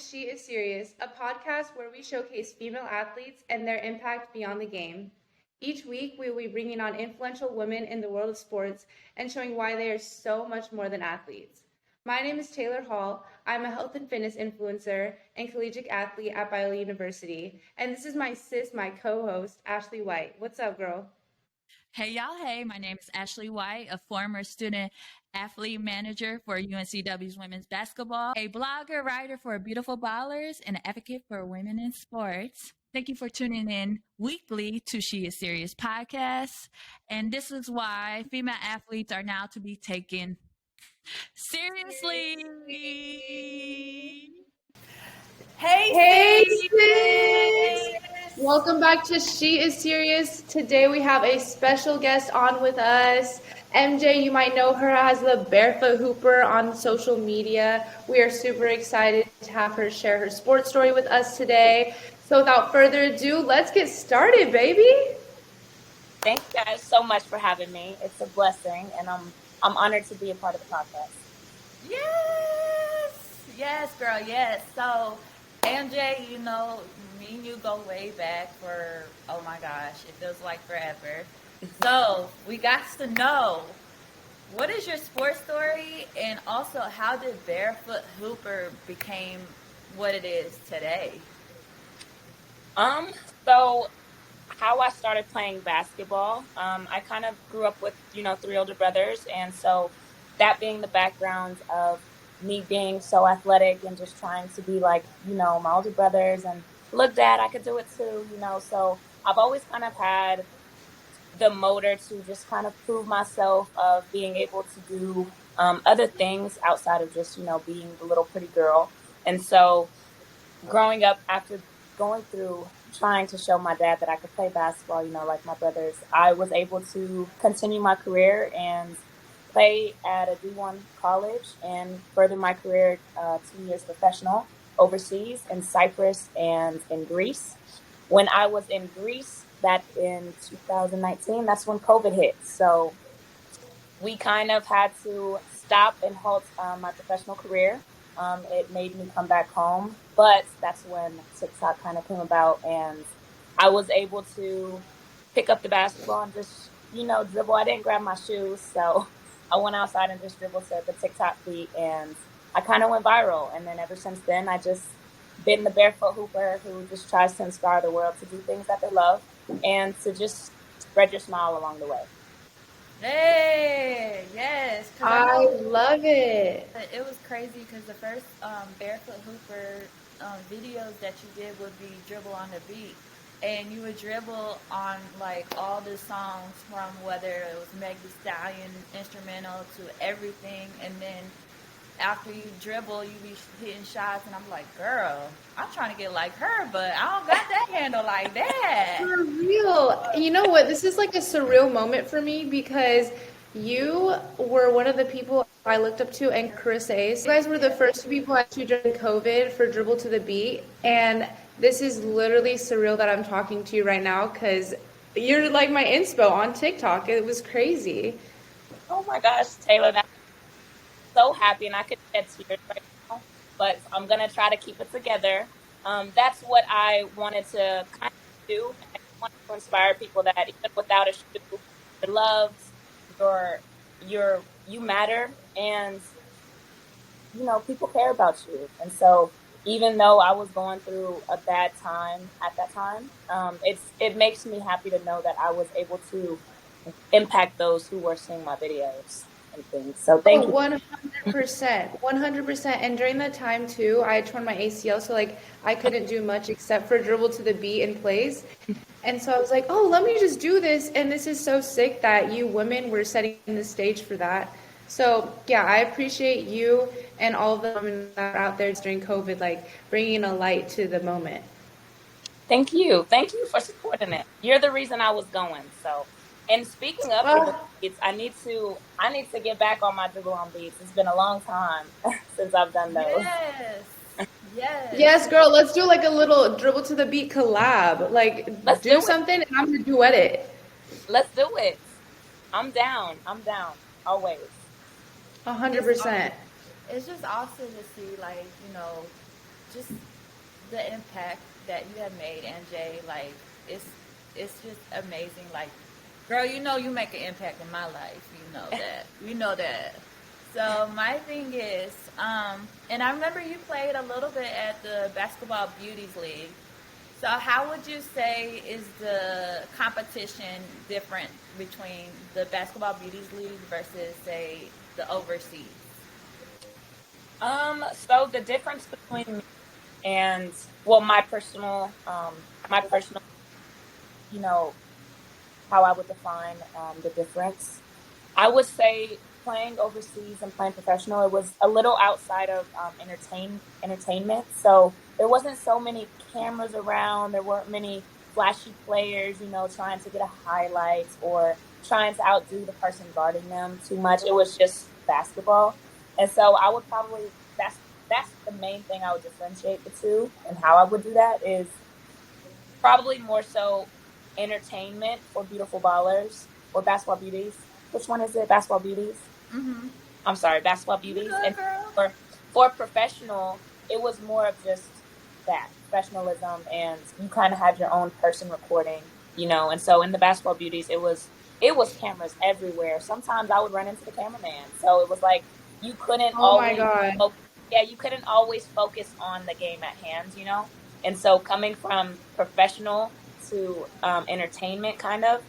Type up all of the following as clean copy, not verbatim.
She Is Serious, a podcast where we showcase female athletes and their impact beyond the game. Each week, we will be bringing on influential women in the world of sports and showing why they are so much more than athletes. My name is Taylor Hall. I'm a health and fitness influencer and collegiate athlete at Biola University. And this is my sis, my co-host, Ashley White. What's up, girl? Hey y'all, hey, my name is Ashley White, a former student athlete manager for UNCW's women's basketball, a blogger, writer for Beautiful Ballers, and an advocate for women in sports. Thank you for tuning in weekly to She Is Serious podcast. And this is why female athletes are now to be taken seriously. Hey, sis! Welcome back to She Is Serious. Today we have a special guest on with us. MJ, you might know her as the Barefoot Hooper on social media. We are super excited to have her share her sports story with us today. So without further ado, let's get started, baby. Thank you guys so much for having me. It's a blessing, and I'm honored to be a part of the podcast. Yes, girl, yes. So, MJ, you know, me and you go way back for, oh my gosh, it feels like forever. So, we got to know, what is your sports story, and also how did Barefoot Hooper became what it is today? So how I started playing basketball, I kind of grew up with, 3 older brothers, and so that being the background of me being so athletic and just trying to be like, my older brothers, and look, Dad, I could do it too, so I've always kind of had the motor to just kind of prove myself of being able to do other things outside of just, being the little pretty girl. And so growing up, after going through trying to show my dad that I could play basketball, like my brothers, I was able to continue my career and play at a D1 college and further my career 2 years professional overseas in Cyprus and in Greece. When I was in Greece back in 2019, that's when COVID hit. So we kind of had to stop and halt my professional career. It made me come back home, but that's when TikTok kind of came about, and I was able to pick up the basketball and just, dribble. I didn't grab my shoes, so I went outside and just dribbled to the TikTok beat, and I kind of went viral. And then ever since then, I just been the Barefoot Hooper who just tries to inspire the world to do things that they love and to just spread your smile along the way. Hey, yes. I love it. It was crazy because the first Barefoot Hooper videos that you did would be dribble on the beat. And you would dribble on like all the songs, from whether it was Meg Thee Stallion instrumental to everything. And then after you dribble, you be hitting shots, and I'm like, girl, I'm trying to get like her, but I don't got that handle like that. For real. You know what? This is like a surreal moment for me because you were one of the people I looked up to, and Chris Ace. You guys were the first 2 people I to during COVID for Dribble to the Beat, and this is literally surreal that I'm talking to you right now because you're like my inspo on TikTok. It was crazy. Oh my gosh, Taylor, that's so happy, and I could shed tears right now, but I'm gonna try to keep it together. That's what I wanted to kind of do. I wanted to inspire people that even without a shoe, you're loved, you matter, and people care about you. And so even though I was going through a bad time at that time, it makes me happy to know that I was able to impact those who were seeing my videos and things. So thank you. 100%. And during that time too, I had torn my ACL, so like I couldn't do much except for dribble to the beat in place. And so I was like, oh, let me just do this. And this is so sick that you women were setting the stage for that. So yeah, I appreciate you and all of the women that are out there during COVID, like bringing a light to the moment. Thank you for supporting it. You're the reason I was going. So, and speaking of dribble beats, I need to get back on my dribble on beats. It's been a long time since I've done those. Yes, girl. Let's do like a little dribble to the beat collab. Like, let's do something, and I'm gonna duet it. Let's do it. I'm down. Always. 100%. It's just awesome to see, like, just the impact that you have made, NJ. Like it's just amazing. Like, girl, you know you make an impact in my life. You know that. You know that. So my thing is, and I remember you played a little bit at the Basketball Beauties League. So how would you say is the competition different between the Basketball Beauties League versus, say, the overseas? So the difference between me and, well, my personal, you know, how I would define the difference. I would say playing overseas and playing professional, it was a little outside of entertainment. So there wasn't so many cameras around. There weren't many flashy players, trying to get a highlight or trying to outdo the person guarding them too much. It was just basketball. And so I would probably, that's the main thing I would differentiate the two, and how I would do that is probably more so entertainment for beautiful ballers or basketball beauties. Which one is it? Basketball beauties? Mm-hmm. I'm sorry, basketball You beauties. good, And girl? for professional, it was more of just that professionalism, and you kind of had your own person recording. And so in the basketball beauties, it was cameras everywhere. Sometimes I would run into the cameraman, so it was like you couldn't Oh my always, God. yeah, you couldn't always focus on the game at hand. And so coming from professional to entertainment, kind of,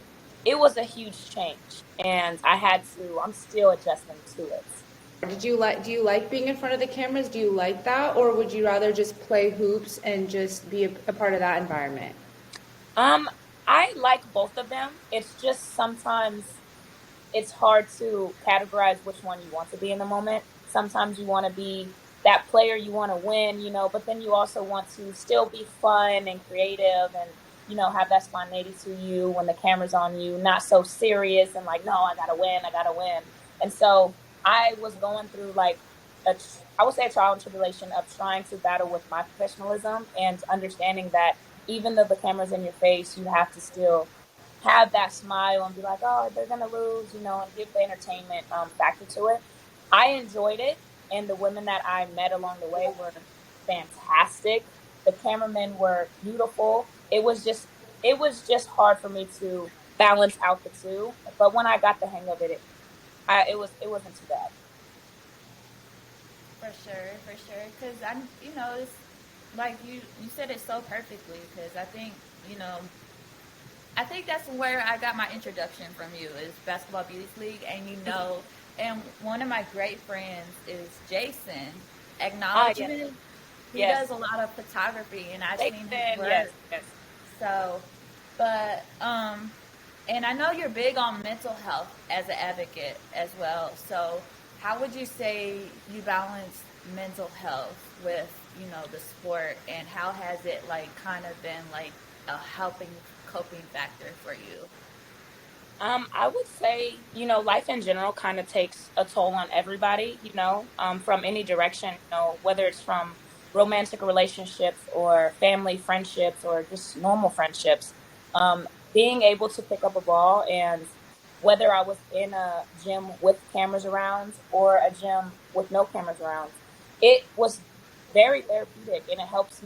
it was a huge change, and I'm still adjusting to it. Do you like being in front of the cameras? Do you like that? Or would you rather just play hoops and just be a part of that environment? Um, I like both of them. It's just sometimes it's hard to categorize which one you want to be in the moment. Sometimes you want to be that player, you want to win, but then you also want to still be fun and creative and, have that spontaneity to you when the camera's on you, not so serious and like, no, I gotta win, I gotta win. And so I was going through like I would say a trial and tribulation of trying to battle with my professionalism and understanding that even though the camera's in your face, you have to still have that smile and be like, oh, they're gonna lose, and give the entertainment factor to it. I enjoyed it, and the women that I met along the way were fantastic. The cameramen were beautiful. It was just hard for me to balance out the two, but when I got the hang of it, it wasn't too bad. For sure. Because it's like you said it so perfectly. Because you know, I think that's where I got my introduction from you is Basketball Beauties League, and one of my great friends is Jason. Yes, Acknowledgement. He yes, does a lot of photography, and I've seen his Jason, work. yes, yes. So, but and I know you're big on mental health as an advocate as well. So, how would you say you balance mental health with the sport, and how has it like kind of been like a helping coping factor for you? I would say, life in general kind of takes a toll on everybody, from any direction, whether it's from romantic relationships or family friendships or just normal friendships. Being able to pick up a ball, and whether I was in a gym with cameras around or a gym with no cameras around, it was very therapeutic, and it helps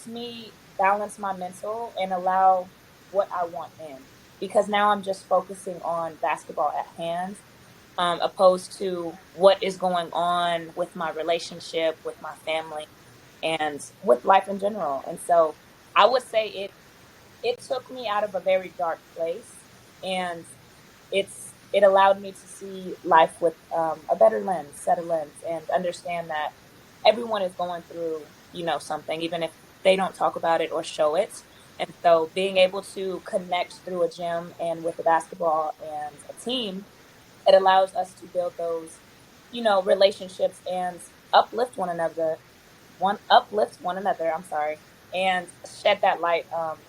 me balance my mental and allow what I want in, because now I'm just focusing on basketball at hand, opposed to what is going on with my relationship, with my family, and with life in general. And so I would say it took me out of a very dark place, and it allowed me to see life with a better lens, set of lens, and understand that everyone is going through, something, even if they don't talk about it or show it. And so being able to connect through a gym and with a basketball and a team, it allows us to build those, relationships and uplift one another, I'm sorry, and shed that light,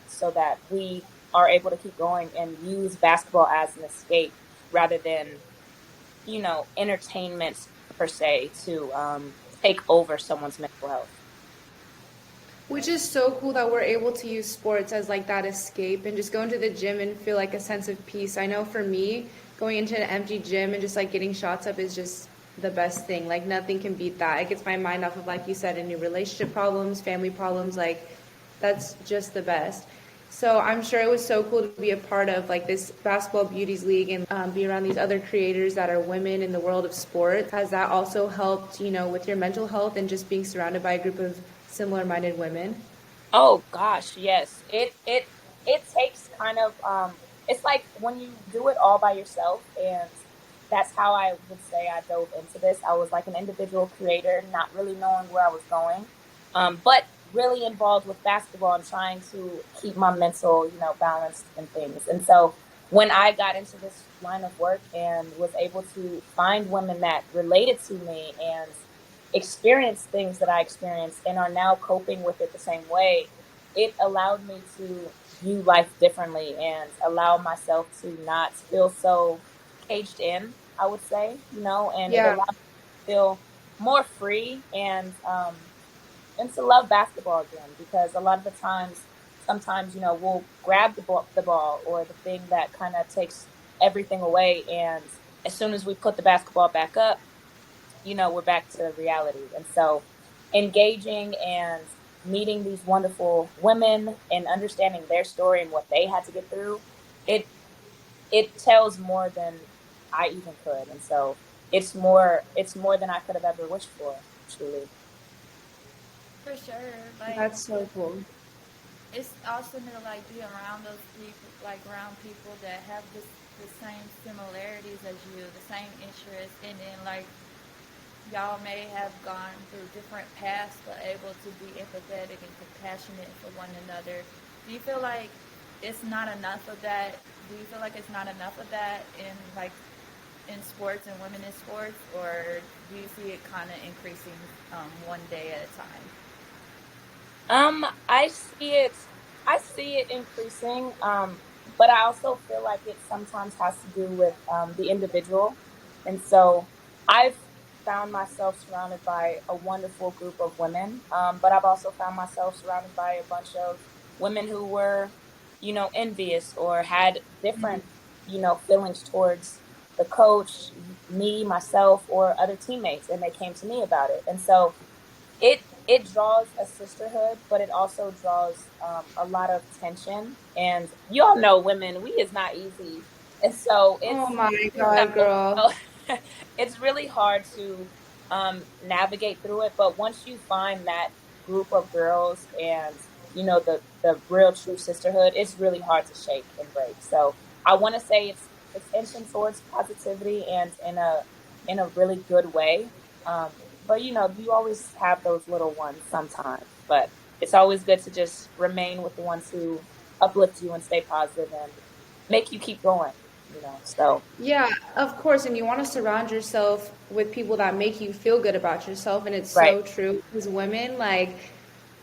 so that we are able to keep going and use basketball as an escape rather than, entertainment per se to take over someone's mental health. Which is so cool that we're able to use sports as like that escape and just go into the gym and feel like a sense of peace. I know for me, going into an empty gym and just like getting shots up is just the best thing. Like nothing can beat that. It gets my mind off of, like you said, any relationship problems, family problems. Like that's just the best. So I'm sure it was so cool to be a part of like this basketball beauties league and be around these other creators that are women in the world of sports. Has that also helped, with your mental health and just being surrounded by a group of similar-minded women? Oh gosh, yes. It takes kind of it's like when you do it all by yourself, and that's how I would say I dove into this. I was like an individual creator, not really knowing where I was going. But really involved with basketball and trying to keep my mental, balanced and things. And so when I got into this line of work and was able to find women that related to me and experienced things that I experienced and are now coping with it the same way, it allowed me to view life differently and allow myself to not feel so caged in, I would say, and it Yeah. allowed me to feel more free and to love basketball again, because a lot of the times, sometimes, we'll grab the ball or the thing that kind of takes everything away. And as soon as we put the basketball back up, we're back to reality. And so engaging and meeting these wonderful women and understanding their story and what they had to get through, it it tells more than I even could. And so it's more than I could have ever wished for, truly. For sure. Like, That's so cool. it's awesome to like be around those people, like around people that have the same similarities as you, the same interests, and then like y'all may have gone through different paths, but able to be empathetic and compassionate for one another. Do you feel like it's not enough of that? Do you feel like it's not enough of that in like in sports and women in sports, or do you see it kind of increasing one day at a time? Um, I see it. I see it increasing. But I also feel like it sometimes has to do with the individual, and so I've found myself surrounded by a wonderful group of women. But I've also found myself surrounded by a bunch of women who were, envious or had different, feelings towards the coach, me, myself, or other teammates, and they came to me about it, and so it draws a sisterhood, but it also draws a lot of tension. And you all know, women, we is not easy, and so Oh it's my you God, girl. know it's really hard to navigate through it. But once you find that group of girls and the real true sisterhood, it's really hard to shake and break. So I want to say it's tension towards positivity and in a really good way. But you always have those little ones sometimes. But it's always good to just remain with the ones who uplift you and stay positive and make you keep going. So Yeah, of course. And you want to surround yourself with people that make you feel good about yourself. And it's right, so true because women, like,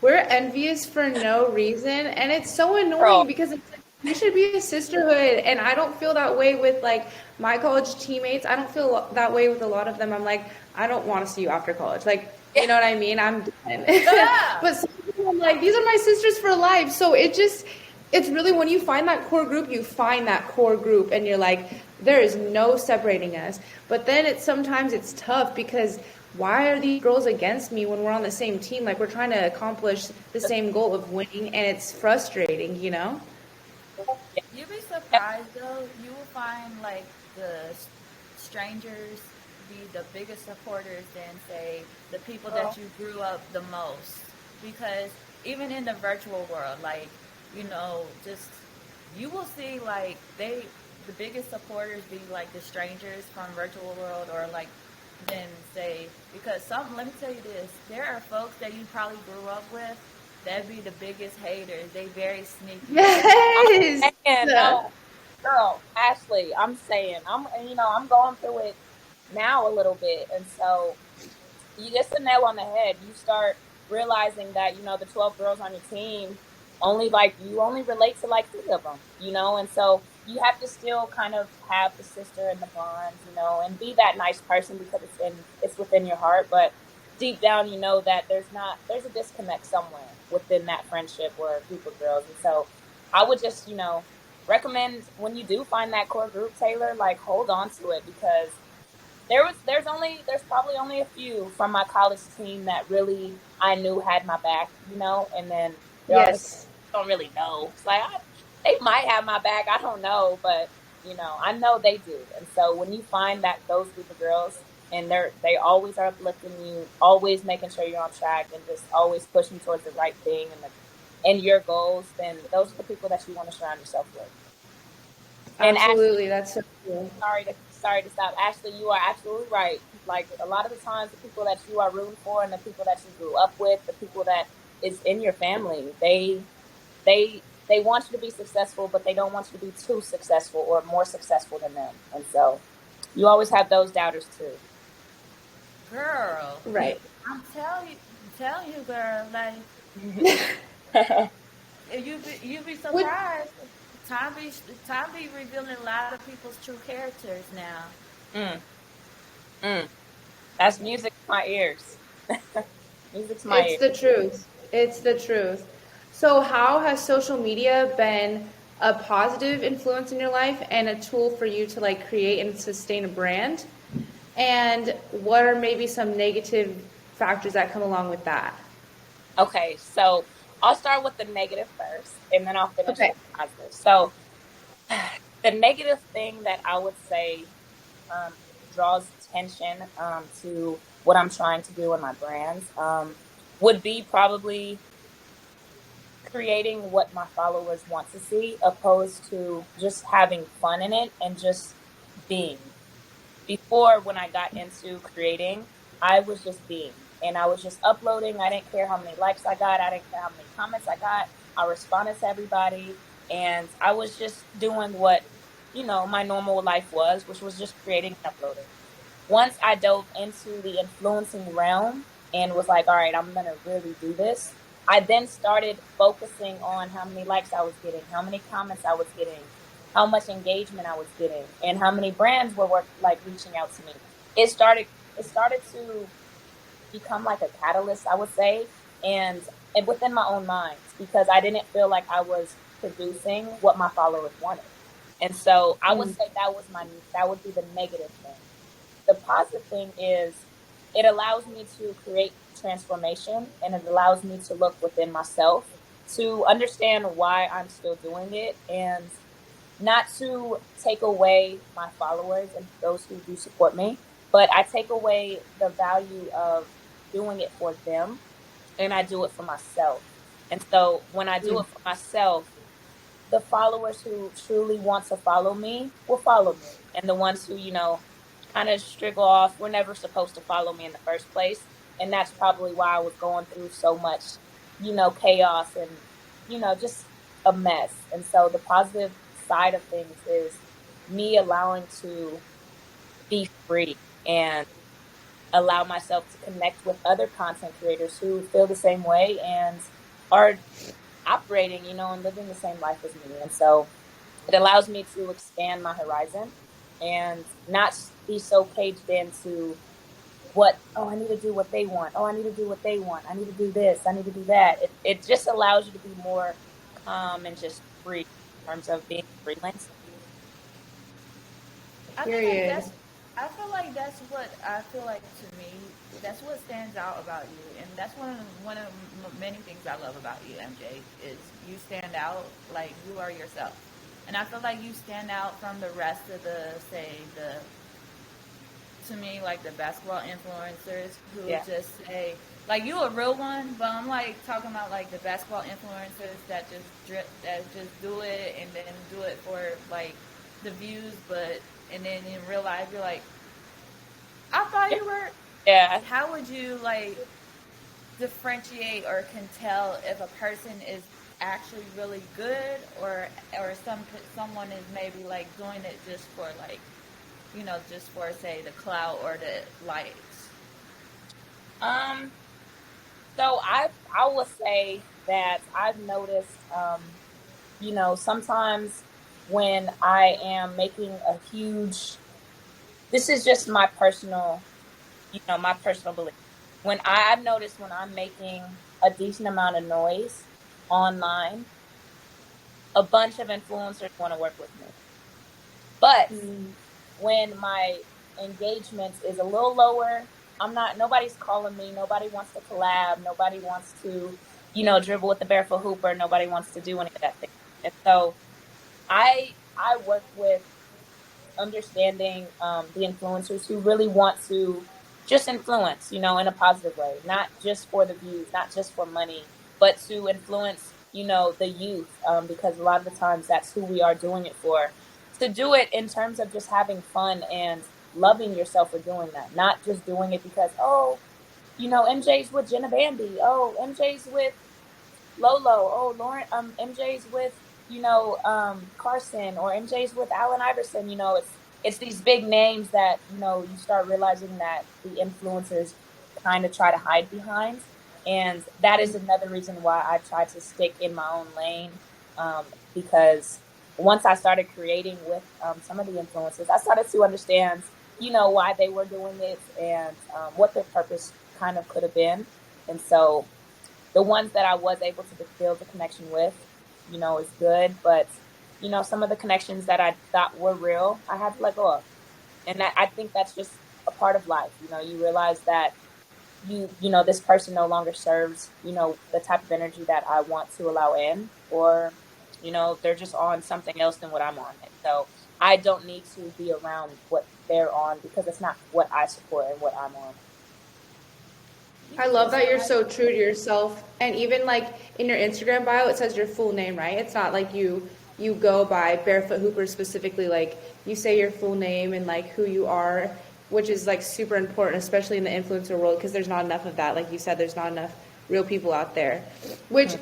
we're envious for no reason. And it's so annoying girl. because it's like, we should be a sisterhood. And I don't feel that way with, like, my college teammates. I don't feel that way with a lot of them. I'm like, I don't want to see you after college. Like, you know what I mean? I'm done. Yeah. But some people, I'm like, these are my sisters for life. So it's really when you find that core group, you find that core group and you're like, there is no separating us. But then sometimes it's tough because why are these girls against me when we're on the same team? Like we're trying to accomplish the same goal of winning and it's frustrating, you know? You'd be surprised though. You will find like strangers be the biggest supporters than say the people that you grew up the most. Because even in the virtual world, like just you will see like the biggest supporters be like the strangers from virtual world or like than say because some let me tell you this, there are folks that you probably grew up with that be the biggest haters. They very sneaky. They Yes. And no, girl, Ashley, I'm saying I'm going through it now a little bit, and so you just the nail on the head. You start realizing that the 12 girls on your team you only relate to like three of them, and so you have to still kind of have the sister and the bonds, and be that nice person because it's within your heart, but deep down you know that there's a disconnect somewhere within that friendship or a group of girls, and so I would just recommend when you do find that core group, Taylor, like hold on to it because There's probably only a few from my college team that really I knew had my back, and then there are the Yes. don't really know. It's like they might have my back, I don't know, but I know they do. And so when you find that those group of girls and they always are uplifting you, always making sure you're on track and just always pushing towards the right thing and your goals, then those are the people that you want to surround yourself with. And Ashley, Absolutely. That's so cool. sorry to stop. Ashley, you are absolutely right. Like a lot of the times, the people that you are rooting for and the people that you grew up with, the people that is in your family, they want you to be successful, but they don't want you to be too successful or more successful than them. And so, you always have those doubters too. Girl, Right. I'm telling you, girl, like you be Would surprised. Time be time be revealing a lot of people's true characters now. mm, mm. That's music to my ears. Music to my It's ears. the truth. It's the truth. So, how has social media been a positive influence in your life and a tool for you to like create and sustain a brand? And what are maybe some negative factors that come along with that? Okay, so I'll start with the negative first, and then I'll finish Okay. with the positive. So, the negative thing that I would say draws attention to what I'm trying to do in my brands would be probably creating what my followers want to see, opposed to just having fun in it and just being. Before, when I got into creating, I was just being and I was just uploading. I didn't care how many likes I got, I didn't care how many comments I got. I responded to everybody, and I was just doing what my normal life was, which was just creating and uploading. Once I dove into the influencing realm and was like, all right, I'm going to really do this, I then started focusing on how many likes I was getting, how many comments I was getting, how much engagement I was getting, and how many brands were reaching out to me. It started to become like a catalyst, I would say, and within my own mind, because I didn't feel like I was producing what my followers wanted. And so I would Mm. say that would be the negative thing. The positive thing is it allows me to create transformation, and it allows me to look within myself to understand why I'm still doing it, and not to take away my followers and those who do support me, but I take away the value of doing it for them, and I do it for myself. And so when I do Mm. it for myself, the followers who truly want to follow me will follow me. And the ones who, kind of striggle off, were never supposed to follow me in the first place. And that's probably why I was going through so much, chaos and, just a mess. And so the positive side of things is me allowing to be free and allow myself to connect with other content creators who feel the same way and are operating, and living the same life as me. And so it allows me to expand my horizon and not be so caged into I need to do what they want. Oh, I need to do what they want. I need to do this. I need to do that. It just allows you to be more calm and just free in terms of being a freelancer. I feel like Period. that's I feel like that's what I feel like to me. That's what stands out about you, and that's one of many things I love about you, MJ. Is you stand out like you are yourself, and I feel like you stand out from the rest of the to me like the basketball influencers who Yeah. just say like you a real one, but I'm like talking about like the basketball influencers that just do it and then do it for like the views, but and then in real life you're like, I thought you were. Yeah. How would you like differentiate or can tell if a person is actually really good or someone is maybe like doing it just for like just for say the clout or the likes? Um. So I will say that I've noticed, sometimes when I am making a huge, this is just my personal belief. I've noticed when I'm making a decent amount of noise online, a bunch of influencers want to work with me. But Mm. when my engagements is a little lower. Nobody's calling me. Nobody wants to collab. Nobody wants to, dribble with the Barefoot Hooper. Nobody wants to do any of that thing. And so I work with understanding the influencers who really want to just influence, in a positive way, not just for the views, not just for money, but to influence, the youth, because a lot of the times that's who we are doing it for. To do it in terms of just having fun and loving yourself for doing that, not just doing it because, oh, MJ's with Jenna Bandy, oh, MJ's with Lolo, oh, Lauren, MJ's with, Carson, or MJ's with Allen Iverson. It's these big names that, you start realizing that the influencers kind of try to hide behind. And that is another reason why I try to stick in my own lane. Because once I started creating with some of the influencers, I started to understand, why they were doing it and what their purpose kind of could have been. And so the ones that I was able to build a connection with, is good. But, some of the connections that I thought were real, I had to let go of. And I think that's just a part of life. You realize that this person no longer serves, the type of energy that I want to allow in, or, they're just on something else than what I'm on. And so I don't need to be around what they're on because it's not what I support and what I'm on. I love that you're so true to yourself. And even like in your Instagram bio, it says your full name, right? It's not like you go by Barefoot Hooper specifically. Like you say your full name and like who you are, which is like super important, especially in the influencer world, because there's not enough of that. Like you said, there's not enough real people out there.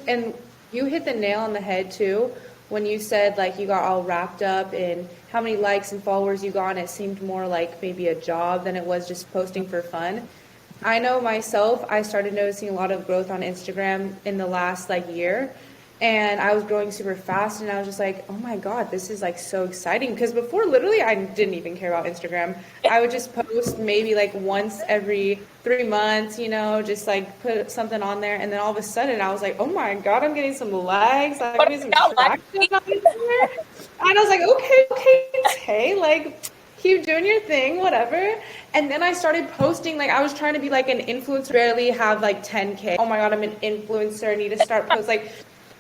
And you hit the nail on the head too when you said like you got all wrapped up in how many likes and followers you got, and it seemed more like maybe a job than it was just posting for fun. I know myself, I started noticing a lot of growth on Instagram in the last like year, and I was growing super fast, and I was just like, oh my God, this is like so exciting. Because before, literally, I didn't even care about Instagram. I would just post maybe like once every 3 months, just like put something on there. And then all of a sudden I was like, oh my God, I'm getting some likes. I'm getting some traction on Instagram. And I was like, okay, like keep doing your thing, whatever. And then I started posting, like I was trying to be like an influencer, barely have like 10K. Oh my God, I'm an influencer. I need to start post like,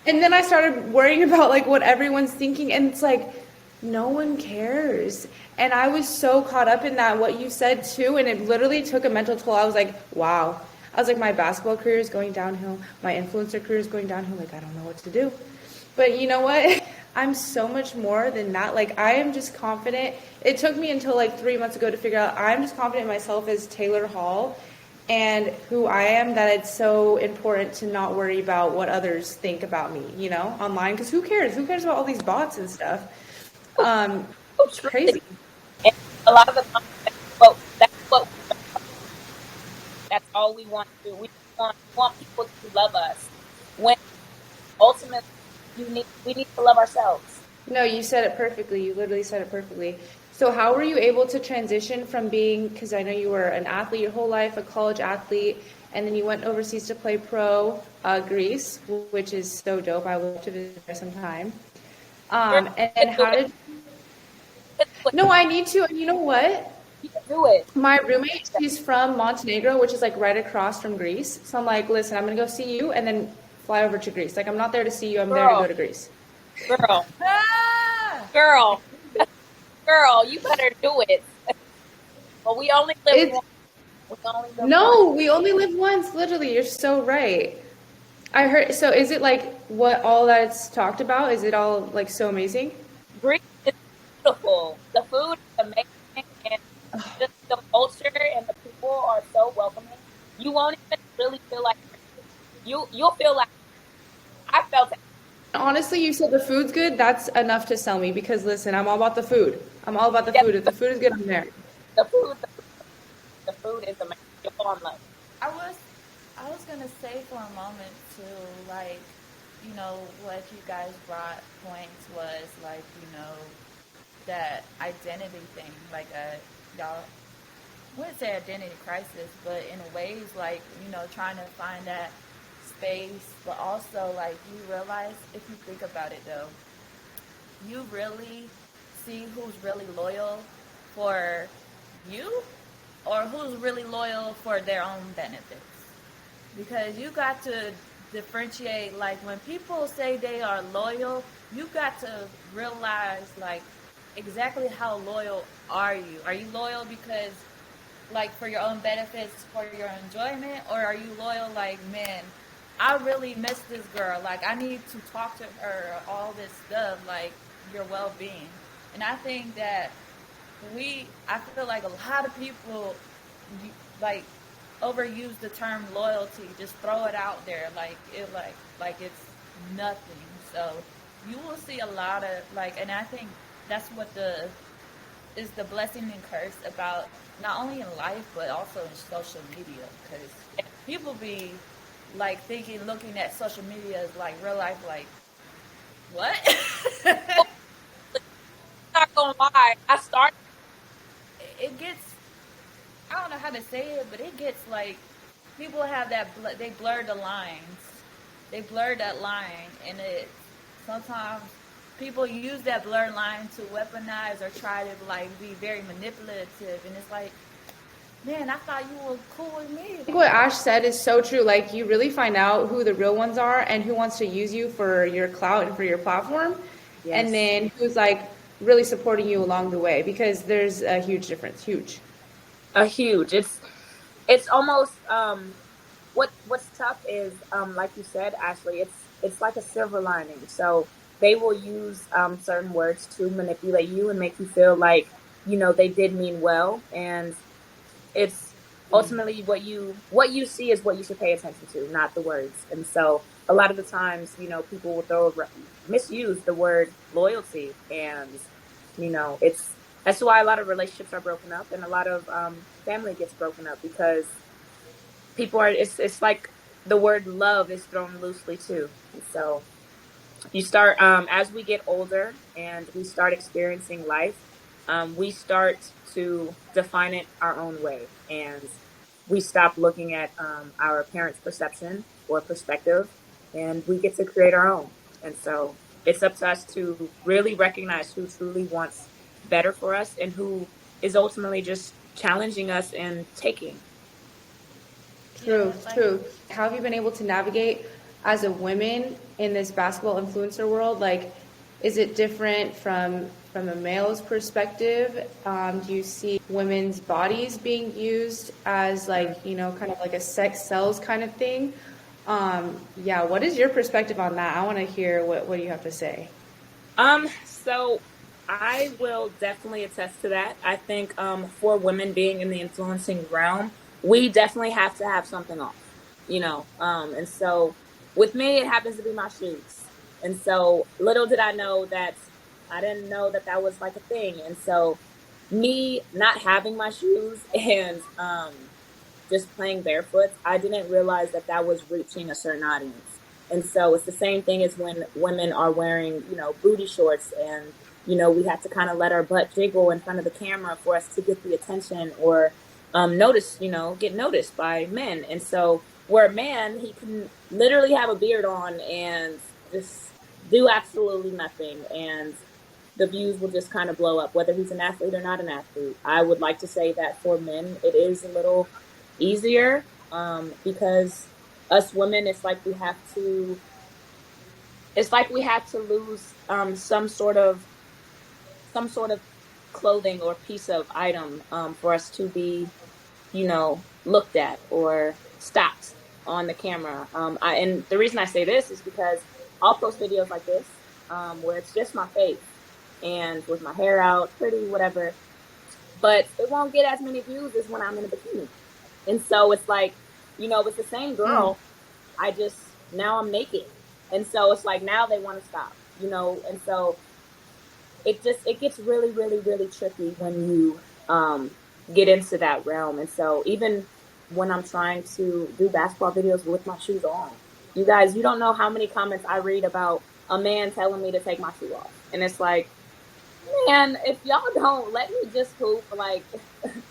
and then I started worrying about like what everyone's thinking. And it's like, no one cares. And I was so caught up in that, what you said too. And it literally took a mental toll. I was like, wow. I was like, my basketball career is going downhill. My influencer career is going downhill. Like, I don't know what to do. But you know what? I'm so much more than that. Like, I am just confident. It took me until like 3 months ago to figure out I'm just confident in myself as Taylor Hall and who I am, that it's so important to not worry about what others think about me, online. Because who cares? Who cares about all these bots and stuff? It's crazy. And a lot of the time, that's all we want to do. We want people to love us, when ultimately we need to love ourselves. No, you said it perfectly. You literally said it perfectly. So how were you able to transition from being, because I know you were an athlete your whole life, a college athlete, and then you went overseas to play pro, Greece, which is so dope. I would love to visit there sometime. And how did... No, I need to. And you know what? You can do it. My roommate, she's from Montenegro, which is like right across from Greece. So I'm like, listen, I'm going to go see you and then fly over to Greece. Like, I'm not there to see you. I'm there to go to Greece. Girl, you better do it. But we only live once. We only live once. Literally, you're so right. I heard. So is it like what all that's talked about? Is it all like so amazing? Greece is beautiful. The food is amazing, and just the culture and the people are so welcoming. You won't even really feel like you'll feel like I felt it. Honestly, you said the food's good. That's enough to sell me, because listen, I'm all about the food. I'm all about the food. If the food is good, I'm there. The food is amazing. You'll fall in love. I was gonna say for a moment too, like, what you guys brought points was like, that identity thing, like y'all wouldn't say identity crisis, but in ways like, trying to find that space, but also like you realize, if you think about it though, you really see who's really loyal for you, or who's really loyal for their own benefits. Because you got to differentiate, like when people say they are loyal, you got to realize like exactly how loyal are you? Are you loyal because like for your own benefits, for your enjoyment, or are you loyal like, man, I really miss this girl, like I need to talk to her, all this stuff, like your well-being. And I think that I feel like a lot of people like overuse the term loyalty, just throw it out there like it's nothing. So you will see a lot of like, and I think that's what is the blessing and curse about not only in life but also in social media, because people be like thinking, looking at social media as like real life, like what? Not gonna lie, I started. It gets, I don't know how to say it, but it gets like people have that they blur the lines, they blur that line, and it sometimes people use that blurred line to weaponize or try to like be very manipulative, and it's like, man, I thought you were cool with me. I think what Ash said is so true. Like, you really find out who the real ones are and who wants to use you for your clout and for your platform, and then who's like really supporting you along the way, because there's a huge difference. Huge. A huge. It's almost what's tough is like you said, Ashley, it's like a silver lining. So they will use certain words to manipulate you and make you feel like, they did mean well, and it's ultimately what you see is what you should pay attention to, not the words. And so a lot of the times, people will misuse the word loyalty, and it's that's why a lot of relationships are broken up, and a lot of family gets broken up, because people are it's like the word love is thrown loosely too. And so you start as we get older and we start experiencing life, we start to define it our own way, and we stop looking at our parents' perception or perspective, and we get to create our own. And so it's up to us to really recognize who truly wants better for us and who is ultimately just challenging us and taking. True, true. How have you been able to navigate as a woman in this basketball influencer world? Like, is it different from a male's perspective? Do you see women's bodies being used as like, kind of like a sex sells kind of thing? Yeah, what is your perspective on that? I want to hear what you have to say. So I will definitely attest to that. I think for women being in the influencing realm, we definitely have to have something off, and so with me, it happens to be my shoes. And so little did I know that I didn't know that that was like a thing. And so me not having my shoes and just playing barefoot, I didn't realize that that was reaching a certain audience. And so it's the same thing as when women are wearing, booty shorts, and, we have to kind of let our butt jiggle in front of the camera for us to get the attention or get noticed by men. And so where a man, he can literally have a beard on and just do absolutely nothing, and the views will just kind of blow up, whether he's an athlete or not an athlete. I would like to say that for men, it is a little easier, because us women, it's like we have to lose some sort of clothing or piece of item for us to be, looked at or stopped on the camera. And the reason I say this is because I'll post videos like this, where it's just my face and with my hair out, pretty, whatever, but it won't get as many views as when I'm in a bikini. And so it's like, it's the same girl. Now I'm naked. And so it's like, now they want to stop, and so it gets really, really, really tricky when you get into that realm. And so even when I'm trying to do basketball videos with my shoes on, you guys, you don't know how many comments I read about a man telling me to take my shoe off. And it's like, man, if y'all don't let me just hoop, like,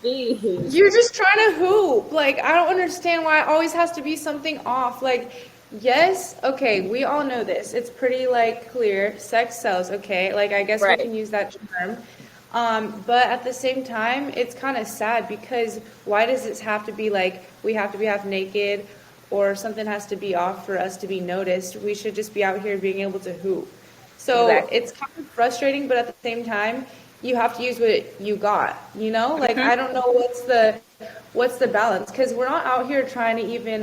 geez. You're just trying to hoop. Like, I don't understand why it always has to be something off. Like, yes, okay, we all know this. It's pretty, like, clear. Sex sells, okay? Like, I guess Right. we can use that term. But at the same time, it's kind of sad because why does it have to be like we have to be half naked or something has to be off for us to be noticed? We should just be out here being able to hoop. So Exactly. it's kind of frustrating, but at the same time, you have to use what you got, you know? Like Hmm. I don't know what's the balance because we're not out here trying to even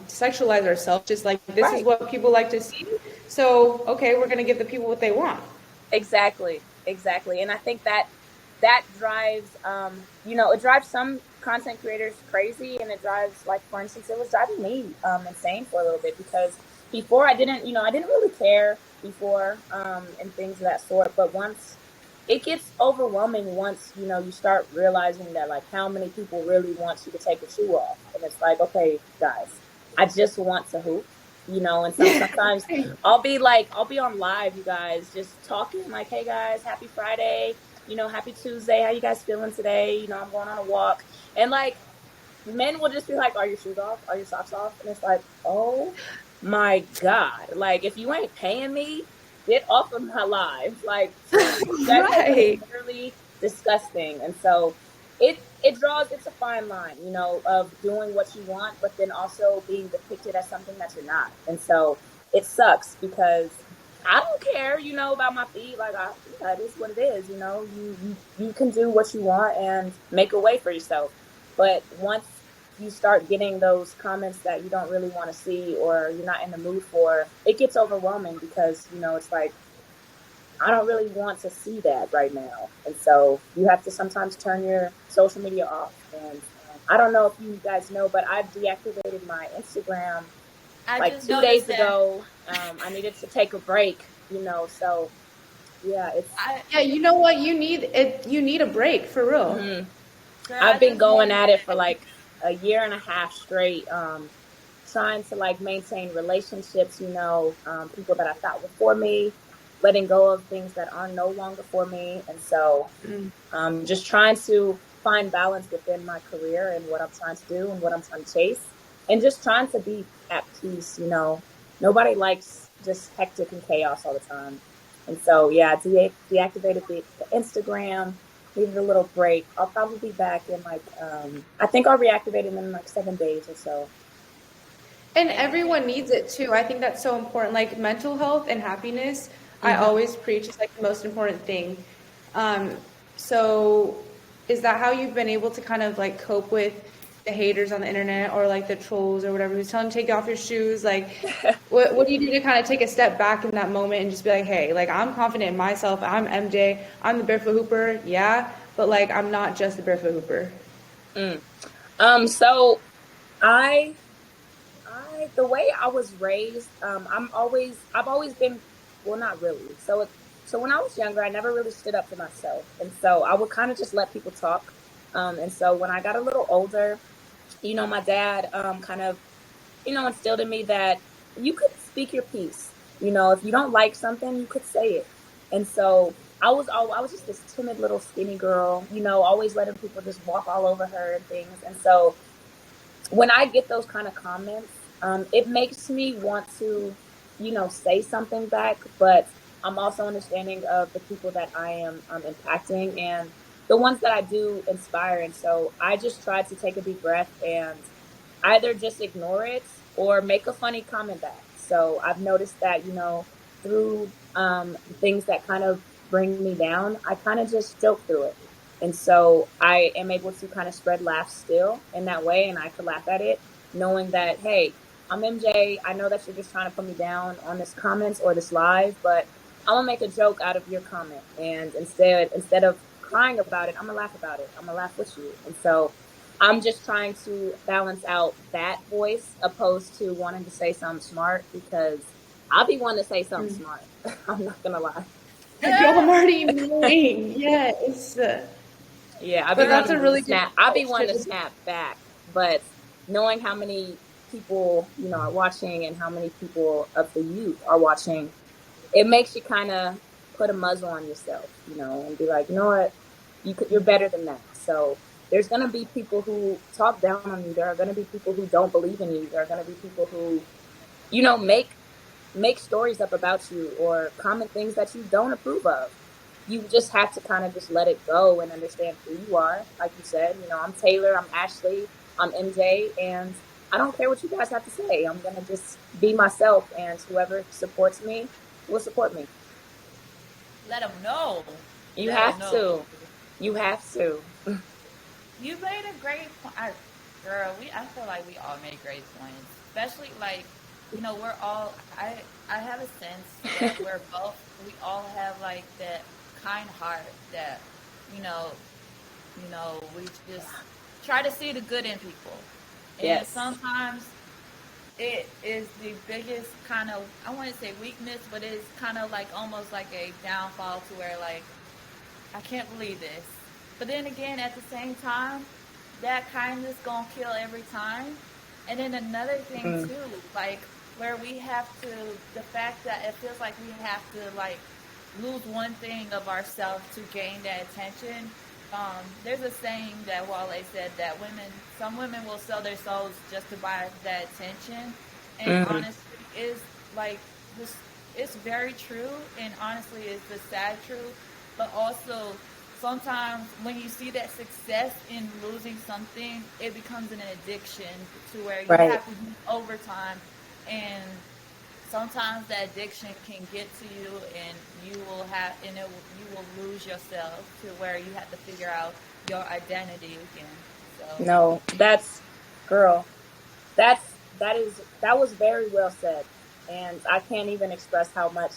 sexualize ourselves. Just like this is Right. what people like to see. So okay, we're gonna give the people what they want. Exactly. Exactly. And I think that that drives, it drives some content creators crazy, and it drives, like, for instance, it was driving me insane for a little bit because before I didn't really care before, and things of that sort. But once it gets overwhelming, once you start realizing that, like, how many people really want you to take your shoe off, and it's like, okay, guys, I just want to hoop, and sometimes I'll be on live, you guys, just talking like, hey guys, happy Friday, happy Tuesday, how you guys feeling today? I'm going on a walk, and, like, men will just be like, are your shoes off? Are your socks off? And it's like, oh my God. Like, if you ain't paying me, get off of my live. Like, that shit was Right. literally disgusting. And so it's a fine line, of doing what you want, but then also being depicted as something that you're not. And so it sucks because I don't care, about my feet. Like, it is what it is. You can do what you want and make a way for yourself. But once you start getting those comments that you don't really want to see or you're not in the mood for, it gets overwhelming because, it's like, I don't really want to see that right now. And so you have to sometimes turn your social media off. And I don't know if you guys know, but I deactivated my Instagram I like just 2 days noticed that. ago. I needed to take a break, so yeah, it's. I Yeah, you know what? You need it. You need a break for real. Mhm. Girl, I've I been just going noticed at it for that. like a year and a half straight, trying to, like, maintain relationships, people that I thought were for me, letting go of things that are no longer for me. And so, just trying to find balance within my career and what I'm trying to do and what I'm trying to chase, and just trying to be at peace. Nobody likes just hectic and chaos all the time. And so, yeah, deactivated the Instagram, needed a little break. I'll probably be back in, like, I think I'll reactivate it in like 7 days or so. And And everyone needs it too. I think that's so important. Like mental health and happiness, I Hmm. always preach is like the most important thing. Um, so is that how you've been able to kind of like cope with the haters on the internet or like the trolls or whatever who's telling you to take off your shoes? Like, what do you do to kind of take a step back in that moment and just be like, hey, like I'm confident in myself. I'm MJ. I'm the barefoot hooper. Yeah, but like I'm not just the barefoot hooper. Mm. So I the way I was raised, I've always been, well, not really. So when I was younger, I never really stood up for myself, and so I would kind of just let people talk. And so when I got a little older, my dad, kind of, instilled in me that you could speak your piece. If you don't like something, you could say it. And so I was just this timid little skinny girl, always letting people just walk all over her and things. And so when I get those kind of comments, it makes me want to, say something back. But I'm also understanding of the people that I am, impacting, and the ones that I do inspire. And so I just try to take a deep breath and either just ignore it or make a funny comment back. So I've noticed that, through, things that kind of bring me down, I kind of just joke through it. And so I am able to kind of spread laughs still in that way, and I could laugh at it, knowing that, hey, I'm MJ. I know that you're just trying to put me down on this comments or this live, but I'm gonna make a joke out of your comment, and instead of crying about it, I'm gonna laugh about it. I'm gonna laugh with you. And so I'm just trying to balance out that voice opposed to wanting to say something smart, because I'll be wanting to say something smart. I'm not gonna lie. Like, yo, I'm already knowing. Yes. Yeah, I'll be But that's girl, a wanting to really good snap. I'll be approach wanting to to snap back, but knowing how many people, are watching, and how many people of the youth are watching, it makes you kind of put a muzzle on yourself, and be like, you know what, you're better than that. So there's gonna be people who talk down on you. There are gonna be people who don't believe in you. There are gonna be people who, make stories up about you or comment things that you don't approve of. you just have to kind of just let it go and understand who you are. Like you said, I'm Taylor, I'm Ashley, I'm MJ, and I don't care what you guys have to say. I'm going to just be myself, and whoever supports me will support me. Let them know. You Let them have know. to. You have to. You made a great point. Girl, I feel like we all made great points. Especially like, we're all I have a sense that we all have like that kind heart that, you know, we just try to see the good in people. And Yes. sometimes it is the biggest kind of, I want to say weakness, but it's kind of like almost like a downfall to where like, I can't believe this. But then again, at the same time, that kindness gonna kill every time. And then another thing Mm. too, like where we have to, the fact that it feels like we have to like lose one thing of ourselves to gain that attention. There's a saying that Wale said that some women will sell their souls just to buy that attention. And Mm. honestly, is like this. It's very true, and honestly, it's the sad truth. But also, sometimes when you see that success in losing something, it becomes an addiction to where you Right. have to do overtime, and sometimes that addiction can get to you, and you will lose yourself to where you have to figure out your identity again. So No, girl, that was very well said. And I can't even express how much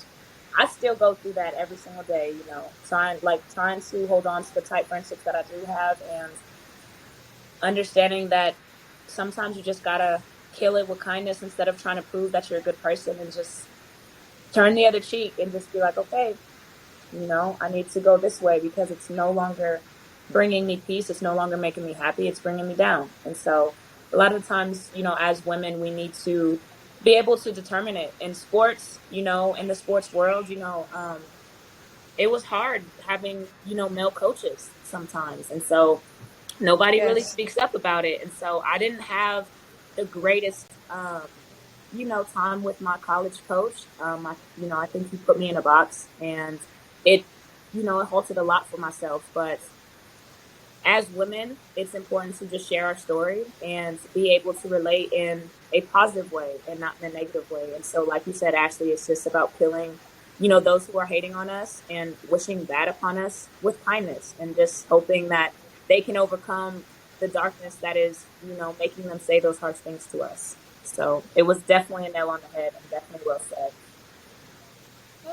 I still go through that every single day, trying to hold on to the tight friendships that I do have, and understanding that sometimes you just gotta kill it with kindness instead of trying to prove that you're a good person, and just turn the other cheek and just be like, okay, I need to go this way because it's no longer bringing me peace. It's no longer making me happy. It's bringing me down. And so a lot of times, as women, we need to be able to determine it in sports, in the sports world, it was hard having, male coaches sometimes. And so nobody really Yes. speaks up about it. And so I didn't have the greatest, time with my college coach. I think he put me in a box, and it, it halted a lot for myself. But as women, it's important to just share our story and be able to relate in a positive way and not in a negative way. And so, like you said, Ashley, it's just about killing, those who are hating on us and wishing bad upon us with kindness, and just hoping that they can overcome the darkness that is, making them say those harsh things to us. So it was definitely a nail on the head, and definitely well said.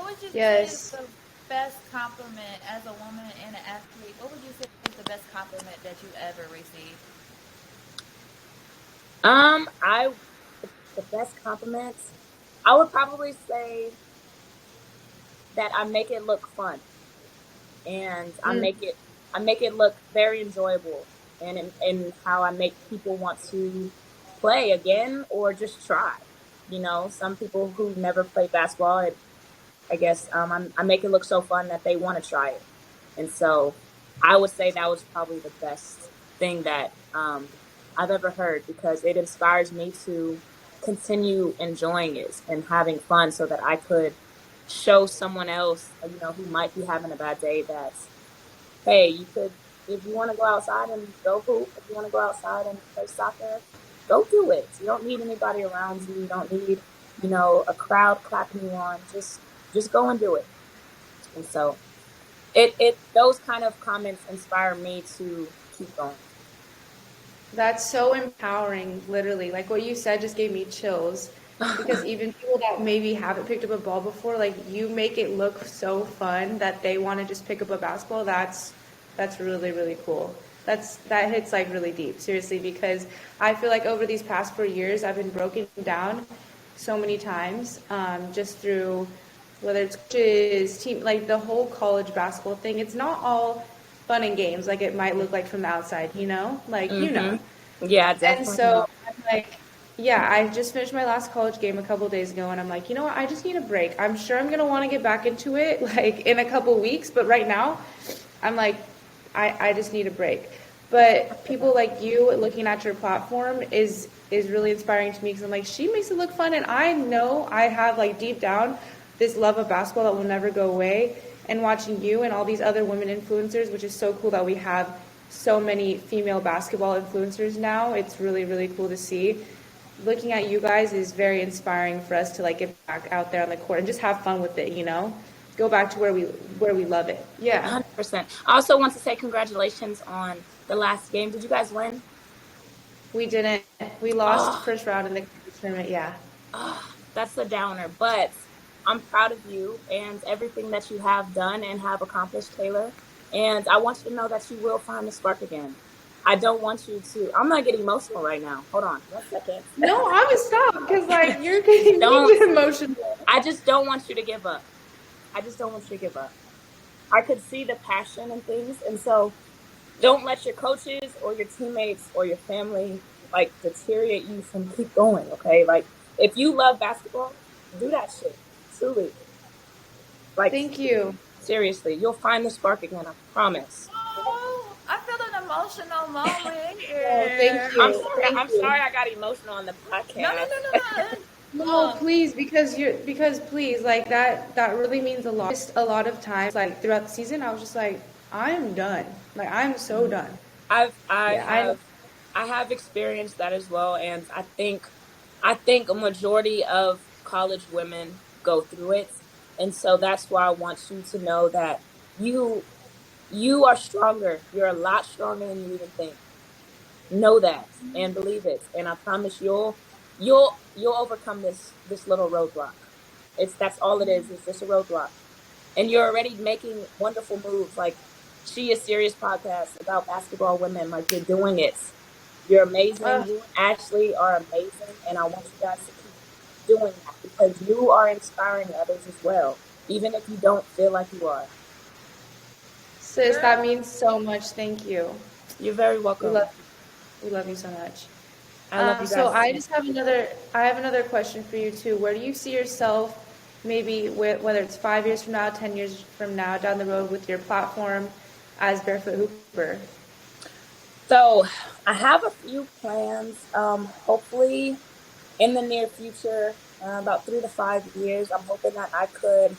what would you say is Yes. the best compliment as a woman and an athlete? What would you say is the best compliment that you ever received? I the best compliments, I would probably say that I make it look fun, and Mm. I make it look very enjoyable, and in how I make people want to play again or just try. Some people who never played basketball, I guess I make it look so fun that they want to try it. And so I would say that was probably the best thing that I've ever heard, because it inspires me to continue enjoying it and having fun, so that I could show someone else, who might be having a bad day, that, hey, you could, if you want to go outside and go hoop, if you want to go outside and play soccer, go do it. You don't need anybody around you. You don't need, a crowd clapping you on. Just go and do it. And so those kind of comments inspire me to keep going. That's so empowering, literally. Like what you said just gave me chills. Because even people that maybe haven't picked up a ball before, like you make it look so fun that they want to just pick up a basketball. That's really, really cool. That hits like really deep, seriously, because I feel like over these past 4 years I've been broken down so many times, just through whether it's coaches, team, like the whole college basketball thing. It's not all fun and games like it might look like from the outside, like Hmm. Yeah, I And definitely so know. I'm like, yeah, I just finished my last college game a couple days ago, and I'm like, you know what? I just need a break. I'm sure I'm gonna want to get back into it like in a couple weeks, but right now, I'm like, I just need a break. But people like you looking at your platform is really inspiring to me, because I'm like, she makes it look fun, and I know I have like deep down this love of basketball that will never go away. and watching you and all these other women influencers, which is so cool that we have so many female basketball influencers now. It's really, really cool to see. Looking at you guys is very inspiring for us to like get back out there on the court and just have fun with it, you know? Go back to where we love it. Yeah. 100%. I also want to say congratulations on the last game. Did you guys win? We didn't. We lost first round in the tournament, yeah. That's a downer, but I'm proud of you and everything that you have done and have accomplished, Taylor. And I want you to know that you will find the spark again. I don't want you to. I'm not getting emotional right now. Hold on 1 second. No, I would stop because like you're getting me emotional. I just don't want you to give up. I just don't want you to give up. I could see the passion and things, and so don't let your coaches or your teammates or your family like deteriorate you from keep going. Okay, like if you love basketball, do that shit. Truly. Like, thank you. Seriously, you'll find the spark again. I promise. Oh, I feel an emotional moment here. Oh, thank you. I'm sorry I got emotional on the podcast. No. No, please, because please, like that really means a lot. Just a lot of times, like throughout the season, I was just like, I'm done. Like I'm so done. I have experienced that as well, and I think a majority of college women go through it. And so that's why I want you to know that you are stronger. You're a lot stronger than you even think. Know that and believe it. And I promise you'll overcome this little roadblock. That's all it is. It's just a roadblock. And you're already making wonderful moves. Like She Is Serious podcast about basketball women. Like you're doing it. You're amazing. You and Ashley are amazing. And I want you guys to keep doing that because you are inspiring others as well, even if you don't feel like you are. Sis, that means so much. Thank you. You're very welcome. We love you so much. I love you guys. So I have another question for you too. Where do you see yourself maybe whether it's 5 years from now, 10 years from now down the road with your platform as Barefoot Hooper? So I have a few plans. Hopefully in the near future, about 3 to 5 years, I'm hoping that I could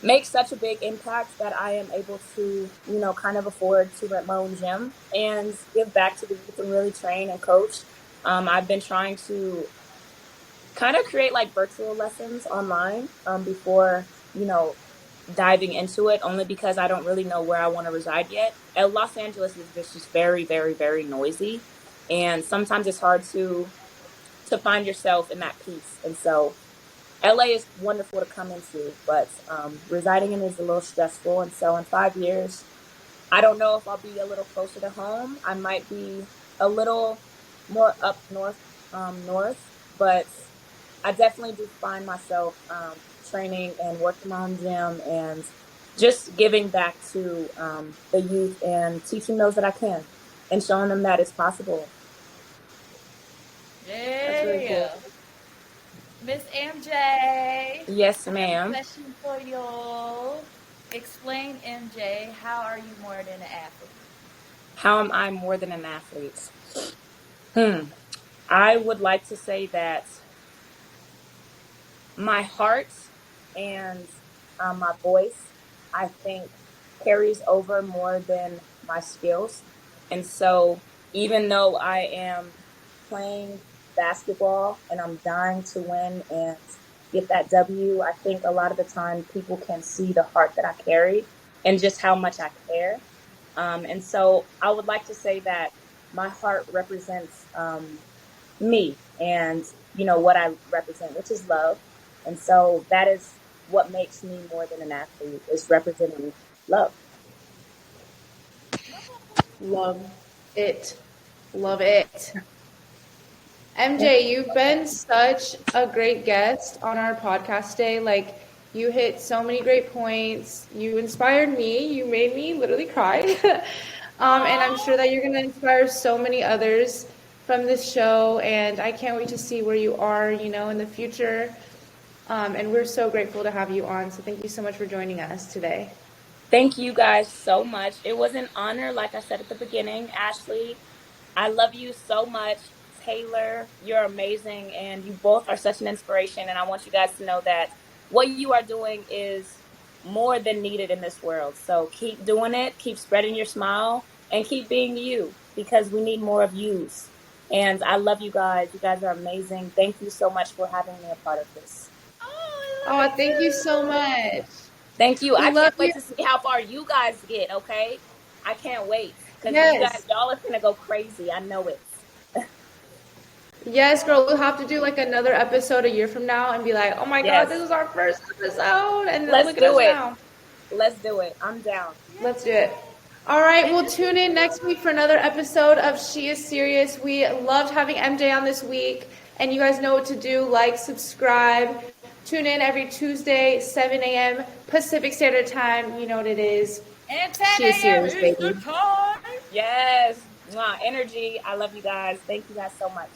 make such a big impact that I am able to, kind of afford to rent my own gym and give back to the youth and really train and coach. I've been trying to kind of create like virtual lessons online before, diving into it, only because I don't really know where I want to reside yet. Los Angeles is just very, very, very noisy. And sometimes it's hard to find yourself in that peace. And so LA is wonderful to come into, but residing in it is a little stressful. And so in 5 years, I don't know if I'll be a little closer to home. I might be a little more up north, but I definitely do find myself training and working my own gym and just giving back to the youth and teaching those that I can and showing them that it's possible. Yeah. That's really cool. Miss MJ. Yes, ma'am. Question for you. Explain, MJ, how are you more than an athlete? How am I more than an athlete? I would like to say that my heart and my voice, I think, carries over more than my skills. And so even though I am playing basketball and I'm dying to win and get that W, I think a lot of the time people can see the heart that I carry and just how much I care. And so I would like to say that my heart represents me and, what I represent, which is love. And so that is what makes me more than an athlete, is representing love. Love it. Love it. MJ, you've been such a great guest on our podcast today. Like, you hit so many great points. You inspired me. You made me literally cry. And I'm sure that you're going to inspire so many others from this show. And I can't wait to see where you are, in the future. And we're so grateful to have you on. So thank you so much for joining us today. Thank you guys so much. It was an honor, like I said at the beginning. Ashley, I love you so much. Taylor, you're amazing, and you both are such an inspiration. And I want you guys to know that what you are doing is more than needed in this world. So keep doing it, keep spreading your smile, and keep being you, because we need more of yous. And I love you guys. You guys are amazing. Thank you so much for having me a part of this. Oh, thank you so much. Thank you. We I love can't you. wait to see how far you guys get, okay? I can't wait. Because Yes. y'all are going to go crazy. I know it. Yes, girl, we'll have to do like another episode a year from now and be like, oh my God, Yes. this is our first episode. And then Let's look at us do it. now. Let's do it. I'm down. Let's do it. All right, we'll tune in next week for another episode of She Is Serious. We loved having MJ on this week, and you guys know what to do. Like, subscribe. Tune in every Tuesday, 7 a.m. Pacific Standard Time. You know what it is. And She is serious, baby. time. Yes. Mwah. Energy. I love you guys. Thank you guys so much.